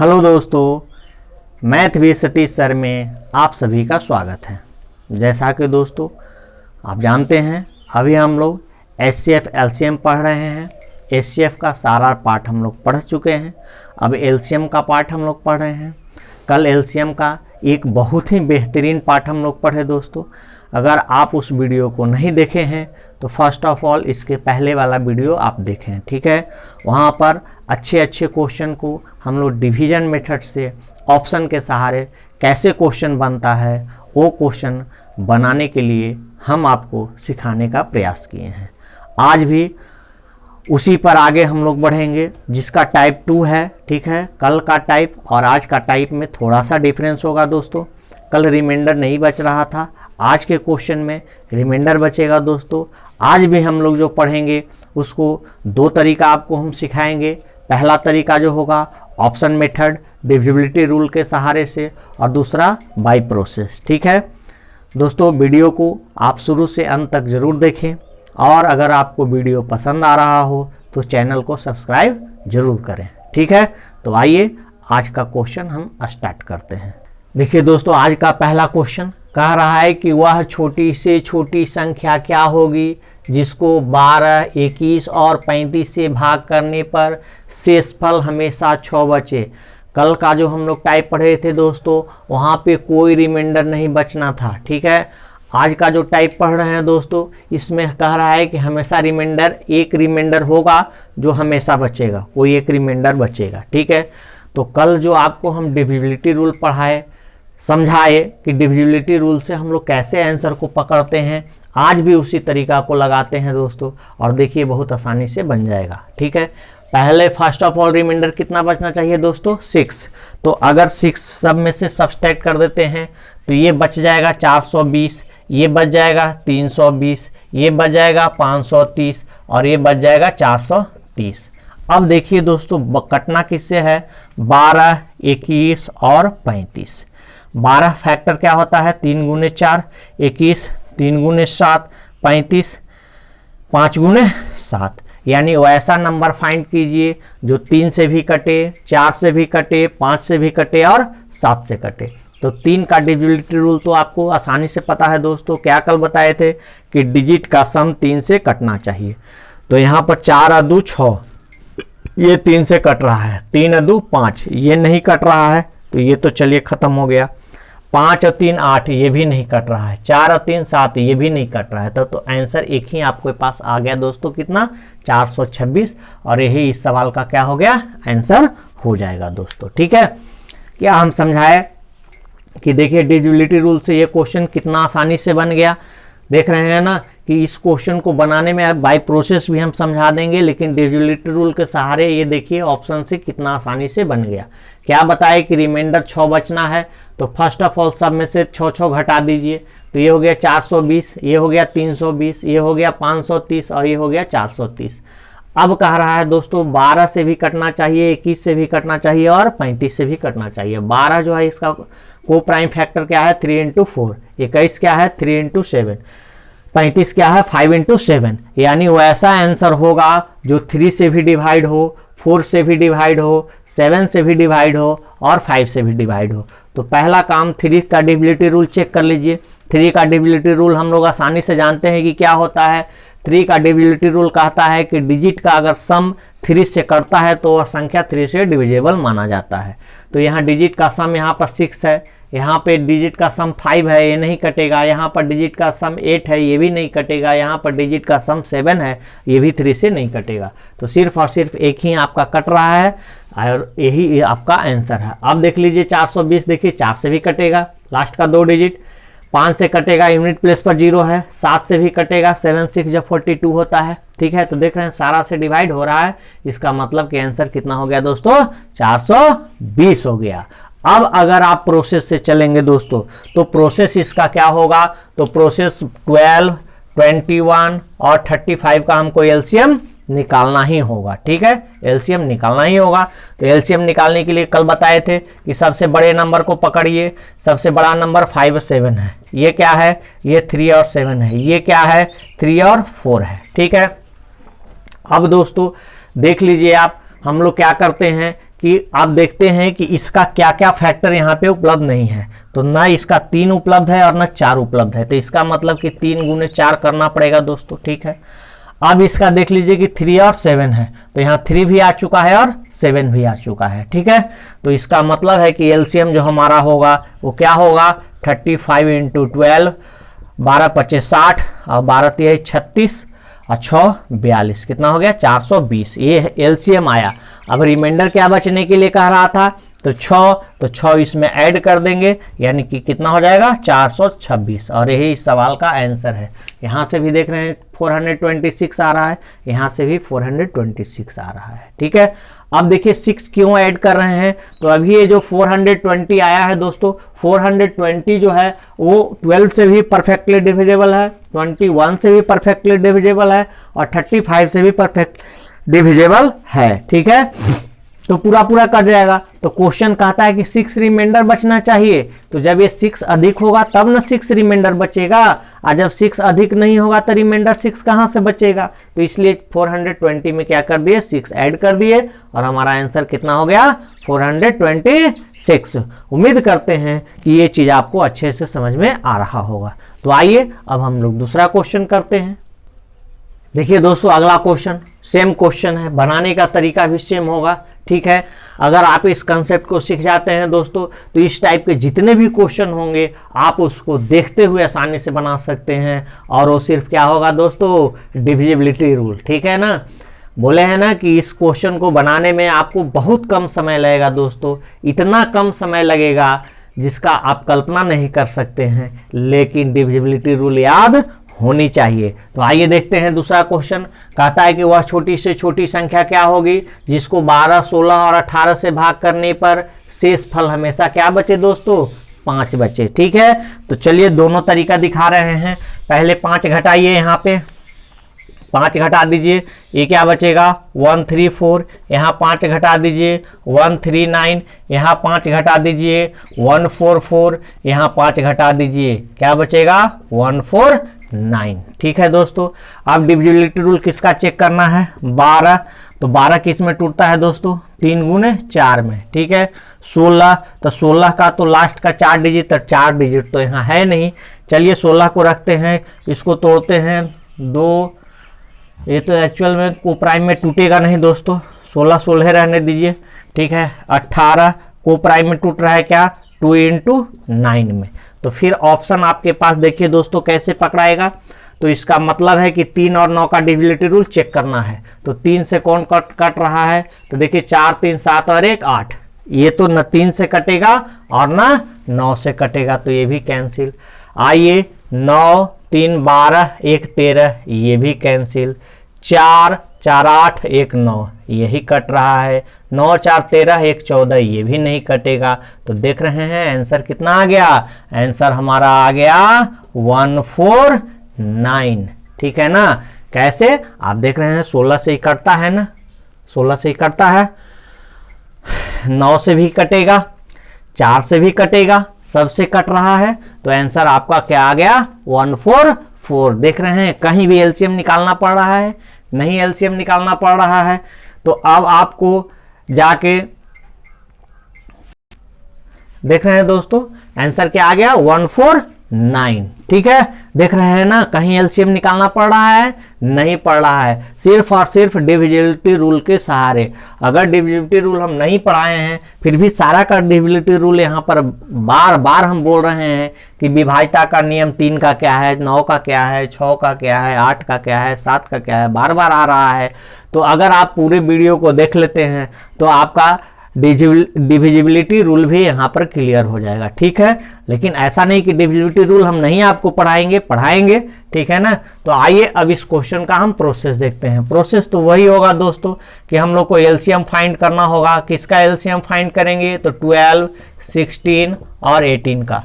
Hello दोस्तों, math भी Satish sir में आप सभी का स्वागत है। जैसा कि दोस्तों आप जानते हैं, अभी हम लोग एचसीएफ एलसीएम पढ़ रहे हैं। एचसीएफ का सारा पार्ट हम लोग पढ़ चुके हैं, अब एलसीएम का पार्ट हम लोग पढ़ रहे हैं। कल एलसीएम का एक बहुत ही बेहतरीन पार्ट हम लोग पढ़े दोस्तों। अगर आप उस वीडियो को नहीं देखे हैं तो फर्स्ट ऑफ ऑल इसके पहले वाला वीडियो आप देखें, ठीक है। वहाँ पर अच्छे क्वेश्चन को हम लोग डिवीजन मेथड से ऑप्शन के सहारे कैसे क्वेश्चन बनता है वो क्वेश्चन बनाने के लिए हम आपको सिखाने का प्रयास किए हैं। आज भी उसी पर आगे हम लोग बढ़ेंगे, जिसका टाइप 2 है, ठीक है। कल का टाइप और आज का टाइप में थोड़ा सा डिफरेंस होगा दोस्तों। कल रिमाइंडर नहीं बच रहा था, आज के क्वेश्चन में रिमाइंडर बचेगा दोस्तों। आज भी हम लोग जो पढ़ेंगे उसको दो तरीका आपको हम सिखाएंगे। पहला तरीका जो होगा ऑप्शन मेथड डिविजिबिलिटी रूल के सहारे से, और दूसरा बाय प्रोसेस, ठीक है दोस्तों। वीडियो को आप शुरू से अंत तक जरूर देखें, और अगर आपको वीडियो पसंद आ रहा हो तो चैनल को सब्सक्राइब जरूर करें, ठीक है। तो आइए आज का क्वेश्चन हम स्टार्ट करते हैं। देखिए दोस्तों, आज का पहला क्वेश्चन कह रहा है कि वह छोटी से छोटी संख्या क्या होगी जिसको 12, 21 और 35 से भाग करने पर शेषफल हमेशा 6 बचे। कल का जो हम लोग टाइप पढ़े थे दोस्तों, वहाँ पे कोई रिमाइंडर नहीं बचना था, ठीक है। आज का जो टाइप पढ़ रहे हैं दोस्तों, इसमें कह रहा है कि हमेशा रिमाइंडर, एक रिमाइंडर होगा जो हमेशा बचेगा, कोई एक रिमाइंडर बचेगा, ठीक है। तो कल जो आपको हम डिविजिबिलिटी रूल पढ़ाए, समझाए कि डिविजिबिलिटी रूल से हम लोग कैसे आंसर को पकड़ते हैं, आज भी उसी तरीका को लगाते हैं दोस्तों, और देखिए बहुत आसानी से बन जाएगा, ठीक है। पहले फर्स्ट ऑफ ऑल रिमाइंडर कितना बचना चाहिए दोस्तों? 6। तो अगर 6 सब में से सब्सट्रैक्ट कर देते हैं तो ये बच जाएगा 420, ये बच जाएगा 320, ये बच जाएगा 530 और ये बच जाएगा 430। अब देखिए दोस्तों, कटना किससे है? 12, 21 और 35। 12 फैक्टर क्या होता है? 3 गुने 4, 21 3 गुने 7, 35 5 गुने 7। यानी वैसा नंबर फाइंड कीजिए जो 3 से भी कटे, 4 से भी कटे, 5 से भी कटे और 7 से कटे। तो 3 का डिविजिबिलिटी रूल तो आपको आसानी से पता है दोस्तों। क्या कल बताए थे कि डिजिट का सम 3 से कटना चाहिए। तो यहाँ पर 4 और 2 6, ये 3 से कट रहा है। 3 और 2 5, ये नहीं कट रहा है, तो ये तो चलिए खत्म हो गया। 5 और 3 8, ये भी नहीं कट रहा है। 4 और 3 7, ये भी नहीं कट रहा है। तो आंसर एक ही आपके पास आ गया दोस्तों, कितना? 426। और यही इस सवाल का क्या हो गया? आंसर हो जाएगा दोस्तों, ठीक है। क्या हम समझाए कि देखिए डिविजिबिलिटी रूल से ये क्वेश्चन कितना आसानी से बन गया। देख रहे हैं ना कि इस क्वेश्चन को बनाने में बाय प्रोसेस भी हम समझा देंगे, लेकिन डिविजिबिलिटी रूल के सहारे ये देखिए ऑप्शन से कितना आसानी से बन गया। क्या बताए कि रिमाइंडर 6 बचना है, तो फर्स्ट ऑफ ऑल सब में से 6 घटा दीजिए। तो ये हो गया 420, ये हो गया 320, ये हो गया 530 और ये हो गया 430। अब कह रहा है दोस्तों 12 से भी कटना चाहिए, 21 से भी कटना चाहिए और 35 से भी कटना चाहिए। 12 जो है इसका को प्राइम फैक्टर क्या है? 3 × 4। 21 क्या है? 3 × 7। 35 क्या है? 5 × 7। यानी वैसा आंसर होगा जो 3 से भी डिवाइड हो, 4 से भी डिवाइड हो, 7 से भी डिवाइड हो और 5 से भी डिवाइड हो। तो पहला काम 3 का डिविजिबिलिटी रूल चेक कर लीजिए। 3 का डिविजिबिलिटी रूल हम लोग आसानी से जानते हैं कि क्या होता है। 3 का डिविजिबिलिटी रूल कहता है कि डिजिट का अगर सम 3 से कटता है तो वह संख्या 3 से डिविजिबल माना जाता है। तो यहाँ डिजिट का सम यहाँ पर 6 है, यहाँ पे डिजिट का सम 5 है, ये नहीं कटेगा। यहाँ पर डिजिट का सम 8 है, ये भी नहीं कटेगा। यहाँ पर डिजिट का सम 7 है, ये भी 3 से नहीं कटेगा। तो सिर्फ और सिर्फ एक ही आपका कट रहा है और यही आपका आंसर है। अब देख लीजिए 420, देखिए 4 से भी कटेगा, लास्ट का 2 डिजिट। 5 से कटेगा, यूनिट प्लेस पर 0 है। 7 से भी कटेगा, 7 6 जब 42 होता है, ठीक है। तो देख रहे हैं सारा से डिवाइड हो रहा है, इसका मतलब कि आंसर कितना हो गया दोस्तों? 420 हो गया। अब अगर आप प्रोसेस से चलेंगे दोस्तों, तो प्रोसेस इसका क्या होगा? तो प्रोसेस 12, 21 और 35 का हमको एलसीएम निकालना ही होगा, ठीक है। एलसीएम निकालना ही होगा। तो एलसीएम निकालने के लिए कल बताए थे कि सबसे बड़े नंबर को पकड़िए। सबसे बड़ा नंबर 5 और 7 है। ये क्या है? ये 3 और 7 है। ये क्या है? 3 और 4 है, ठीक है। अब दोस्तों देख लीजिए आप, हम लोग क्या करते हैं कि आप देखते हैं कि इसका क्या क्या फैक्टर यहाँ पे उपलब्ध नहीं है। तो ना इसका 3 उपलब्ध है और ना 4 उपलब्ध है, तो इसका मतलब कि 3 गुने 4 करना पड़ेगा दोस्तों, ठीक है। अब इसका देख लीजिए कि 3 और 7 है, तो यहाँ 3 भी आ चुका है और 7 भी आ चुका है, ठीक है। तो इसका मतलब है कि एलसीएम जो हमारा होगा वो क्या होगा, 35 इंटू 12, 12 पच्चे 60 और 12 तिहाई 36 और 6 42, कितना हो गया 420, ये एलसीएम आया। अब रिमाइंडर क्या बचने के लिए कह रहा था, तो 6 इसमें ऐड कर देंगे, यानी कि कितना हो जाएगा 426, और यही इस सवाल का आंसर है। यहाँ से भी देख रहे हैं 426 आ रहा है, यहाँ से भी 426 आ रहा है, ठीक है। अब देखिए 6 क्यों ऐड कर रहे हैं, तो अभी ये जो 420 आया है दोस्तों, 420 जो है वो 12 से भी परफेक्टली डिविजिबल है, 21 से भी परफेक्टली डिविजिबल है और 35 से भी परफेक्ट डिविजिबल है, ठीक है। तो पूरा पूरा कट जाएगा। तो क्वेश्चन कहता है कि 6 रिमाइंडर बचना चाहिए, तो जब ये 6 अधिक होगा तब ना 6 रिमाइंडर बचेगा, और जब 6 अधिक नहीं होगा तो रिमाइंडर 6 कहां से बचेगा। तो इसलिए 420 में क्या कर दिए, 6 ऐड कर दिए और हमारा आंसर कितना हो गया 426। उम्मीद करते हैं कि ये चीज आपको अच्छे से समझ में आ रहा होगा। तो आइए अब हम लोग दूसरा क्वेश्चन करते हैं। देखिए दोस्तों, अगला क्वेश्चन सेम क्वेश्चन है, बनाने का तरीका भी सेम होगा, ठीक है। अगर आप इस कंसेप्ट को सीख जाते हैं दोस्तों, तो इस टाइप के जितने भी क्वेश्चन होंगे आप उसको देखते हुए आसानी से बना सकते हैं। और वो सिर्फ क्या होगा दोस्तों, डिविजिबिलिटी रूल, ठीक है ना। बोले हैं ना कि इस क्वेश्चन को बनाने में आपको बहुत कम समय लगेगा दोस्तों, इतना कम समय लगेगा जिसका आप कल्पना नहीं कर सकते हैं, लेकिन डिविजिबिलिटी रूल याद होनी चाहिए। तो आइए देखते हैं दूसरा क्वेश्चन। कहता है कि वह छोटी से छोटी संख्या क्या होगी जिसको 12, 16 और 18 से भाग करने पर शेष फल हमेशा क्या बचे दोस्तों, 5 बचे, ठीक है। तो चलिए दोनों तरीका दिखा रहे हैं। पहले 5 घटाइए, यहाँ पे 5 घटा दीजिए, ये क्या बचेगा 134, यहाँ 5 घटा दीजिए 139, यहाँ 5 घटा दीजिए 144, यहाँ 5 घटा दीजिए क्या बचेगा 149, ठीक है दोस्तों। अब डिविजिबिलिटी रूल किसका चेक करना है, 12, तो 12 किस में टूटता है दोस्तों, 3 गुने 4 में, ठीक है। 16, तो 16 का तो लास्ट का 4 डिजिट, तो 4 डिजिट तो यहाँ है नहीं। चलिए 16 को रखते हैं, इसको तोड़ते हैं 2, ये तो एक्चुअल में को प्राइम में टूटेगा नहीं दोस्तों, 16 16 रहने दीजिए, ठीक है। 18 को प्राइम में टूट रहा है क्या, 2 इंटू 9 में। तो फिर ऑप्शन आपके पास देखिए दोस्तों कैसे पकड़ाएगा। तो इसका मतलब है कि 3 और 9 का डिविजिबिलिटी रूल चेक करना है। तो 3 से कौन कट रहा है, तो देखिए 4 3 7 और 1 8, ये तो न 3 से कटेगा और न 9 से कटेगा, तो ये भी कैंसिल। आइए 9 3 12 1 13, ये भी कैंसिल। 4 4 8 1 9, यही कट रहा है। 9 4 13 1 14, ये भी नहीं कटेगा। तो देख रहे हैं आंसर कितना आ गया, आंसर हमारा आ गया 149, ठीक है ना। कैसे आप देख रहे हैं 16 से ही कटता है ना, 16 से ही कटता है, 9 से भी कटेगा, 4 से भी कटेगा, सबसे कट रहा है। तो आंसर आपका क्या आ गया 144। देख रहे हैं कहीं भी एलसीएम निकालना पड़ रहा है, नहीं एलसीएम निकालना पड़ रहा है। तो अब आपको जाके देख रहे हैं दोस्तों आंसर क्या आ गया 149, ठीक है। देख रहे हैं ना कहीं एलसीएम निकालना पड़ रहा है, नहीं पड़ रहा है, सिर्फ और सिर्फ डिविजिबिलिटी रूल के सहारे। अगर डिविजिबिलिटी रूल हम नहीं पढ़ाए हैं, फिर भी सारा का डिविजिबिलिटी रूल यहाँ पर बार बार हम बोल रहे हैं कि विभाज्यता का नियम 3 का क्या है, 9 का क्या है, 6 का क्या है, 8 का क्या है, 7 का क्या है, बार बार आ रहा है। तो अगर आप पूरे वीडियो को देख लेते हैं तो आपका डिविजिबिलिटी रूल भी यहाँ पर क्लियर हो जाएगा, ठीक है। लेकिन ऐसा नहीं कि डिविजिबिलिटी रूल हम नहीं आपको पढ़ाएंगे, ठीक है ना। तो आइए अब इस क्वेश्चन का हम प्रोसेस देखते हैं। प्रोसेस तो वही होगा दोस्तों कि हम लोग को एलसीएम फाइंड करना होगा। किसका एलसीएम फाइंड करेंगे, तो 12, 16 और 18 का।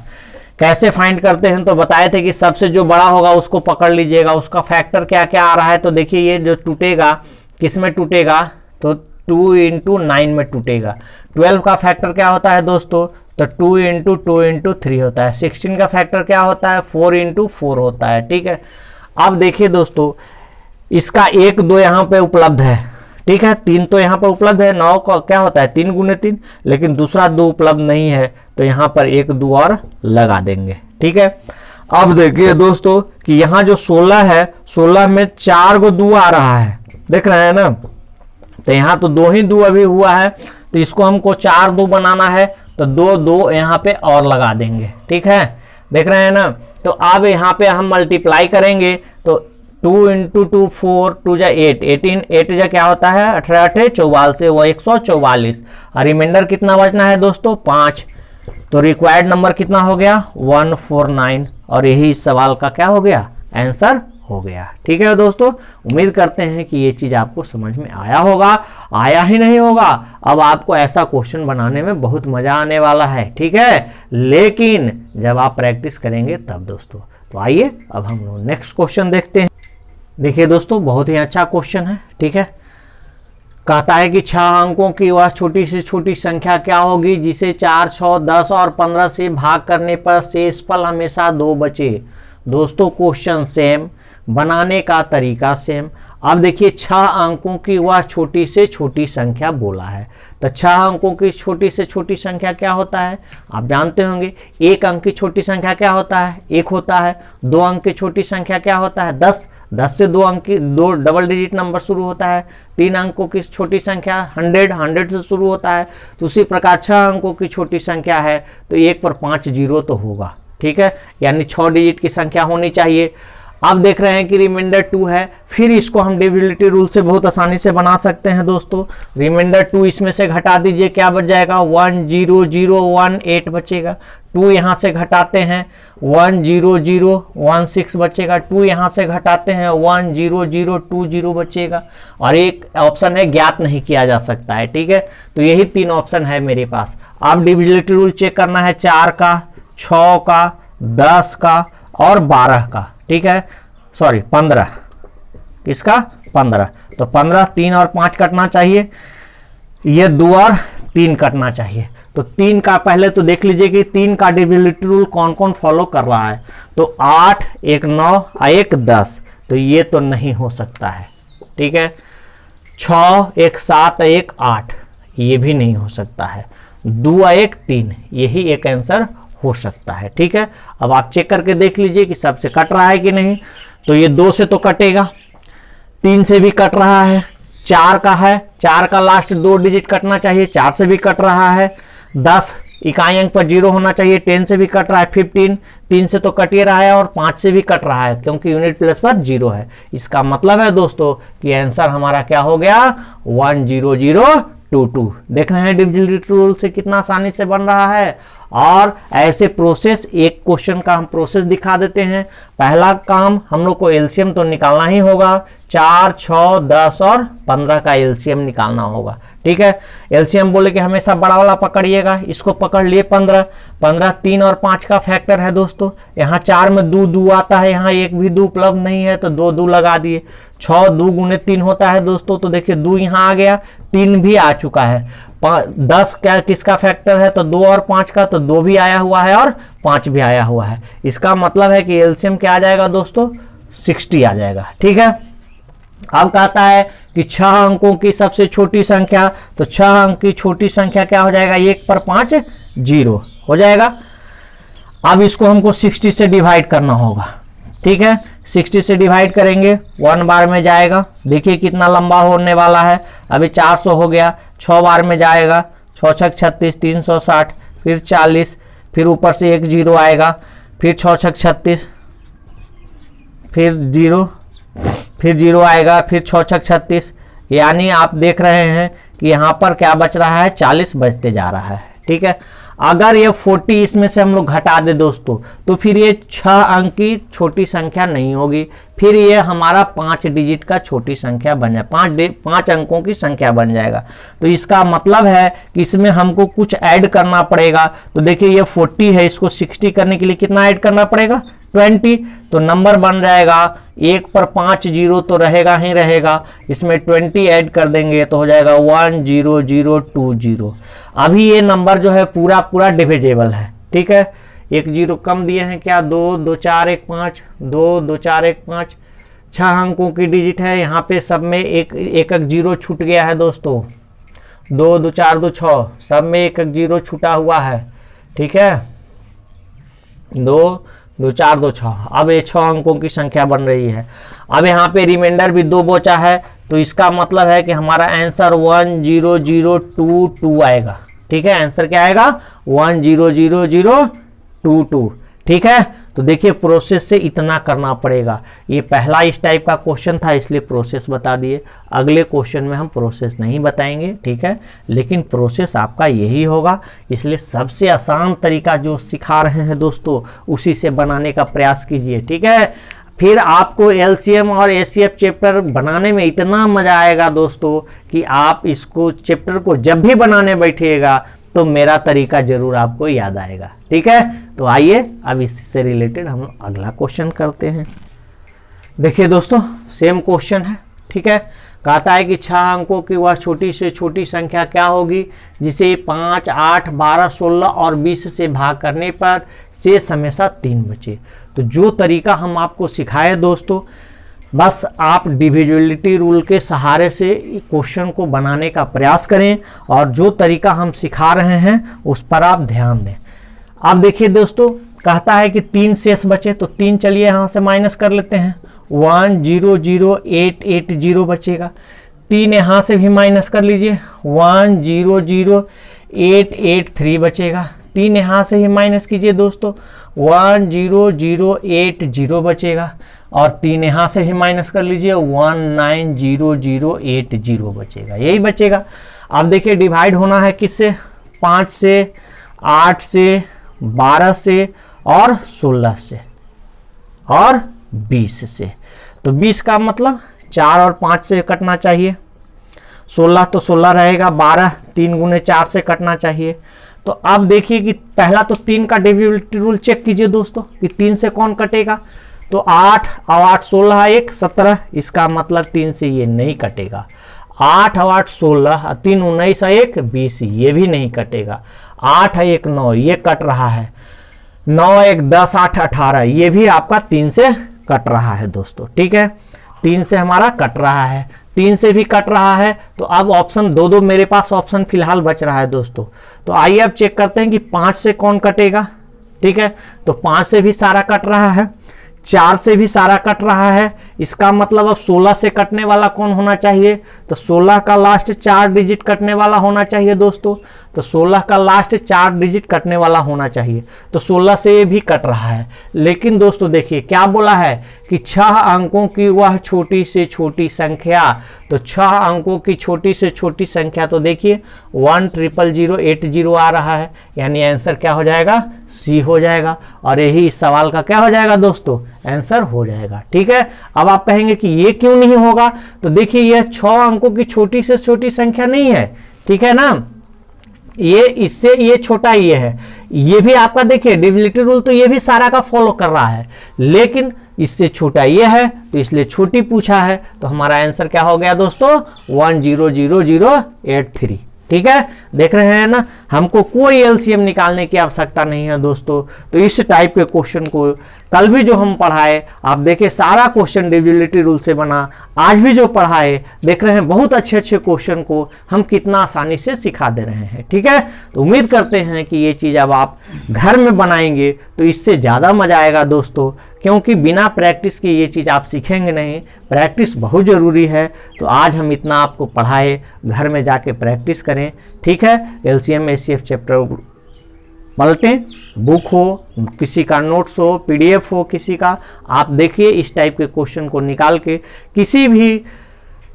कैसे फाइंड करते हैं, तो बताए थे कि सबसे जो बड़ा होगा उसको पकड़ लीजिएगा, उसका फैक्टर क्या क्या आ रहा है। तो देखिए ये जो टूटेगा किस में टूटेगा, तो 2 इंटू 9 में टूटेगा। 12 का फैक्टर क्या होता है दोस्तों, तो 2 इंटू 3 होता है। 16 का फैक्टर क्या होता है, 4 इंटू 4 होता है, ठीक है। अब देखिए दोस्तों इसका 1 2 यहाँ पे उपलब्ध है, ठीक है, 3 तो यहाँ पर उपलब्ध है, 9 का क्या होता है 3 गुने 3, लेकिन दूसरा 2 उपलब्ध नहीं है, तो यहाँ पर 1 2 और लगा देंगे। ठीक है, अब देखिए दोस्तों कि यहाँ जो 16 है, 16 में 4 को 2 आ रहा है, देख रहे हैं ना, तो यहाँ तो 2 ही 2 अभी हुआ है, तो इसको हमको 4 2 बनाना है, तो 2 2 यहाँ पे और लगा देंगे। ठीक है, देख रहे हैं ना, तो अब यहाँ पे हम मल्टीप्लाई करेंगे, तो 2 × 2 4 2 जा 8 18 8 जा क्या होता है 18 8 44, वो 144, और रिमाइंडर कितना बचना है दोस्तों 5, तो रिक्वायर्ड नंबर कितना हो गया 149, और यही इस सवाल का क्या हो गया आंसर हो गया। ठीक है दोस्तों, उम्मीद करते हैं कि ये चीज आपको समझ में आया होगा, आया ही नहीं होगा, अब आपको ऐसा क्वेश्चन बनाने में बहुत मजा आने वाला है। ठीक है, लेकिन जब आप प्रैक्टिस करेंगे तब दोस्तों। तो आइए अब हम लोग नेक्स्ट क्वेश्चन देखते हैं। देखिए दोस्तों, बहुत ही अच्छा क्वेश्चन है। ठीक है, कहता है कि 6 अंकों की वह छोटी से छोटी संख्या क्या होगी जिसे 4 6 10 और 15 से भाग करने पर शेषफल हमेशा 2 बचे। दोस्तों क्वेश्चन सेम, बनाने का तरीका सेम। अब देखिए 6 अंकों की वह छोटी से छोटी संख्या बोला है, तो 6 अंकों की छोटी से छोटी संख्या क्या होता है आप जानते होंगे। 1 अंक की छोटी संख्या क्या होता है 1 होता है। 2 अंक की छोटी संख्या क्या होता है 10, 10 से 2 अंक की 2 डबल डिजिट नंबर शुरू होता है। 3 अंकों की छोटी संख्या 100, 100 से शुरू होता है। तो उसी प्रकार 6 अंकों की छोटी संख्या है, तो 1 पर 5 जीरो तो होगा। ठीक है, यानी 6 डिजिट की संख्या होनी चाहिए। आप देख रहे हैं कि रिमाइंडर 2 है, फिर इसको हम डिविजिबिलिटी रूल से बहुत आसानी से बना सकते हैं दोस्तों। रिमाइंडर 2 इसमें से घटा दीजिए, क्या बच जाएगा 1 0 0 1 8 बचेगा। 2 यहाँ से घटाते हैं 1 0 0 1 6 बचेगा। 2 यहाँ से घटाते हैं 1 0 0 2 0 बचेगा। और एक ऑप्शन है ज्ञात नहीं किया जा सकता है। ठीक है, तो यही 3 ऑप्शन है मेरे पास। अब डिविजिबिलिटी रूल चेक करना है 4 का, 6 का, 10 का और 12 का। ठीक है, सॉरी 15, किसका 15, तो 15 3 और 5 कटना चाहिए, ये 2 और 3 कटना चाहिए। तो 3 का पहले तो देख लीजिए कि 3 का डिविजिबिलिटी रूल कौन कौन फॉलो कर रहा है। तो 8 1 9 1 10, तो ये तो नहीं हो सकता है। ठीक है, 6 1 7 1 8, ये भी नहीं हो सकता है। 2 1 3, यही एक आंसर हो सकता है। ठीक है, अब आप चेक करके देख लीजिए कि सबसे कट रहा है कि नहीं। तो ये 2 से तो कटेगा, 3 से भी कट रहा है, 4 का है, 4 का लास्ट 2 डिजिट कटना चाहिए, 4 से भी कट रहा है। 10 इकाई अंक पर 0 होना चाहिए, 10 से भी कट रहा है। 15 3 से तो कट ही रहा है और 5 से भी कट रहा है, क्योंकि यूनिट प्लेस पर 0 है। इसका मतलब है दोस्तों कि आंसर हमारा क्या हो गया 10022। देख रहे हैं डिविजिबिलिटी रूल से कितना आसानी से बन रहा है। और ऐसे प्रोसेस, एक क्वेश्चन का हम प्रोसेस दिखा देते हैं। पहला काम हम लोग को एलसीएम तो निकालना ही होगा, 4 6 10 और 15 का एलसीएम निकालना होगा। ठीक है, एलसीएम बोले कि हमेशा बड़ा वाला पकड़िएगा, इसको पकड़ लिए 15। 15 3 और 5 का फैक्टर है दोस्तों। यहाँ 4 में 2 2 आता है, यहाँ एक भी 2 उपलब्ध नहीं है, तो 2 2 लगा दिए। 6 2 गुने 3 होता है दोस्तों, तो देखिए 2 यहाँ आ गया, 3 भी आ चुका है। 10 क्या किसका फैक्टर है, तो 2 और 5 का, तो 2 भी आया हुआ है और 5 भी आया हुआ है। इसका मतलब है कि एलसीएम क्या आ जाएगा दोस्तों 60 आ जाएगा। ठीक है, अब कहता है कि 6 अंकों की सबसे छोटी संख्या, तो 6 अंक की छोटी संख्या क्या हो जाएगा 1 पर 5 0 हो जाएगा। अब इसको हमको 60 से डिवाइड करना होगा। ठीक है, 60 से डिवाइड करेंगे 1 बार में जाएगा, देखिए कितना लंबा होने वाला है। अभी 400 हो गया, 6 बार में जाएगा, 6 6 36 360, फिर 40, फिर ऊपर से एक 0 आएगा, फिर 6 6 36, फिर 0, फिर 0 आएगा, फिर 6 6 36। यानी आप देख रहे हैं कि यहाँ पर क्या बच रहा है 40 बचते जा रहा है। ठीक है, अगर ये 40 इसमें से हम लोग घटा दे दोस्तों, तो फिर ये 6 अंक की छोटी संख्या नहीं होगी, फिर ये हमारा 5 डिजिट का छोटी संख्या बन जाए, 5 अंकों की संख्या बन जाएगा। तो इसका मतलब है कि इसमें हमको कुछ ऐड करना पड़ेगा। तो देखिए ये 40 है, इसको 60 करने के लिए कितना ऐड करना पड़ेगा 20, तो नंबर बन जाएगा 1 पर 5 0 तो रहेगा ही रहेगा, इसमें 20 ऐड कर देंगे तो हो जाएगा 10020। अभी ये नंबर जो है पूरा पूरा डिविजिबल है। ठीक है, एक 0 कम दिए हैं क्या, 2 2 4 1 5, 2 2 4 1 5, 6 अंकों की डिजिट है। यहाँ पे सब में एक एक जीरो छूट गया है दोस्तों, 2 2 4 2 6 सब में एक जीरो छूटा हुआ है, ठीक है, 2 2 4 2 6। अब ये 6 अंकों की संख्या बन रही है। अब यहाँ पे रिमाइंडर भी 2 बचा है, तो इसका मतलब है कि हमारा आंसर 1000222 आएगा, ठीक है। आंसर क्या आएगा? 1000022, ठीक है। तो देखिए प्रोसेस से इतना करना पड़ेगा। ये पहला इस टाइप का क्वेश्चन था, इसलिए प्रोसेस बता दिए। अगले क्वेश्चन में हम प्रोसेस नहीं बताएंगे, ठीक है, लेकिन प्रोसेस आपका यही होगा। इसलिए सबसे आसान तरीका जो सिखा रहे हैं दोस्तों, उसी से बनाने का प्रयास कीजिए, ठीक है। फिर आपको एलसीएम और एचसीएफ चैप्टर बनाने में इतना मजा आएगा दोस्तों कि आप इसको चैप्टर को जब भी बनाने बैठिएगा तो मेरा तरीका जरूर आपको याद आएगा, ठीक है। तो आइए अब इससे रिलेटेड हम अगला क्वेश्चन करते हैं। देखिए दोस्तों सेम क्वेश्चन है, ठीक है। कहता है कि 6 अंकों की वह छोटी से छोटी संख्या क्या होगी जिसे 5, 8, 12, 16 और 20 से भाग करने पर शेष हमेशा 3 बचे। तो जो तरीका हम आपको सिखाए दोस्तों, बस आप डिविजिबिलिटी रूल के सहारे से क्वेश्चन को बनाने का प्रयास करें और जो तरीका हम सिखा रहे हैं उस पर आप ध्यान दें। अब देखिए दोस्तों कहता है कि 3 शेष बचे, तो 3 चलिए यहाँ से माइनस कर लेते हैं, 100880 बचेगा। 3 यहाँ से भी माइनस कर लीजिए, 100883 बचेगा। 3 यहाँ से ही माइनस कीजिए दोस्तों, 10080 बचेगा। और 3 यहाँ से ही माइनस कर लीजिए, 190080 बचेगा, यही बचेगा। अब देखिए डिवाइड होना है किससे? 5 से, 8 से, 12 से और 16 से और 20 से। तो 20 का मतलब 4 और 5 से कटना चाहिए, 16 तो 16 रहेगा, 12 3 गुने 4 से कटना चाहिए। तो अब देखिए कि पहला तो 3 का डिविजिबिलिटी रूल चेक कीजिए दोस्तों कि 3 से कौन कटेगा। तो 8 और 8 16 1 17, इसका मतलब 3 से ये नहीं कटेगा। 8 और 8 16, 3 19 1 20, ये भी नहीं कटेगा। 8 1 9, ये कट रहा है। 9 1 10 8 18, ये भी आपका 3 से कट रहा है दोस्तों, ठीक है। 3 से हमारा कट रहा है, 3 से भी कट रहा है। तो अब ऑप्शन 2 मेरे पास ऑप्शन फिलहाल बच रहा है दोस्तों। तो आइए अब चेक करते हैं कि 5 से कौन कटेगा, ठीक है। तो 5 से भी सारा कट रहा है, 4 से भी सारा कट रहा है। इसका मतलब अब 16 से कटने वाला कौन होना चाहिए? तो 16 का लास्ट 4 डिजिट कटने वाला होना चाहिए दोस्तों। तो 16 का लास्ट 4 डिजिट कटने वाला होना चाहिए। तो 16 से ये भी कट रहा है। लेकिन दोस्तों देखिए क्या बोला है कि 6 अंकों की वह छोटी से छोटी संख्या। तो 6 अंकों की छोटी से छोटी संख्या, तो देखिए 1000080 आ रहा है, यानी आंसर क्या हो जाएगा? सी हो जाएगा। और यही इस सवाल का क्या हो जाएगा दोस्तों? आंसर हो जाएगा, ठीक है। अब आप कहेंगे कि ये क्यों नहीं होगा? तो देखिए यह 6 अंकों की छोटी से छोटी संख्या नहीं है, ठीक है ना। ये इससे ये छोटा ये है, ये भी आपका देखिए डिविजिबिलिटी रूल तो ये भी सारा का फॉलो कर रहा है, लेकिन इससे छोटा ये है तो इसलिए छोटी पूछा है। तो हमारा आंसर क्या हो गया दोस्तों? 100083, ठीक है। देख रहे हैं ना, हमको कोई एलसीएम निकालने की आवश्यकता नहीं है दोस्तों। तो इस टाइप के क्वेश्चन को कल भी जो हम पढ़ाए, आप देखें सारा क्वेश्चन डिविजिबिलिटी रूल से बना। आज भी जो पढ़ाए देख रहे हैं, बहुत अच्छे अच्छे क्वेश्चन को हम कितना आसानी से सिखा दे रहे हैं, ठीक है। तो उम्मीद करते हैं कि ये चीज़ अब आप घर में बनाएंगे तो इससे ज़्यादा मजा आएगा दोस्तों, क्योंकि बिना प्रैक्टिस के ये चीज़ आप सीखेंगे नहीं। प्रैक्टिस बहुत ज़रूरी है। तो आज हम इतना आपको पढ़ाए, घर में जाके प्रैक्टिस करें, ठीक है। एलसीएम एचसीएफ चैप्टर पलटें, बुक हो, किसी का नोट्स हो, पीडीएफ हो किसी का, आप देखिए इस टाइप के क्वेश्चन को निकाल के किसी भी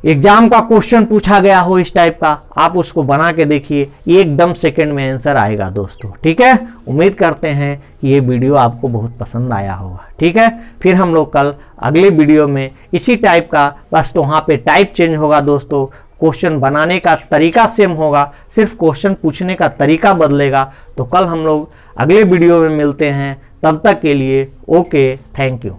एग्जाम का क्वेश्चन पूछा गया हो इस टाइप का, आप उसको बना के देखिए, एकदम सेकंड में आंसर आएगा दोस्तों, ठीक है। उम्मीद करते हैं कि ये वीडियो आपको बहुत पसंद आया होगा, ठीक है। फिर हम लोग कल अगले वीडियो में इसी टाइप का, बस तो वहाँ पे टाइप चेंज होगा दोस्तों, क्वेश्चन बनाने का तरीका सेम होगा, सिर्फ क्वेश्चन पूछने का तरीका बदलेगा। तो कल हम लोग अगले वीडियो में मिलते हैं, तब तक के लिए ओके, थैंक यू।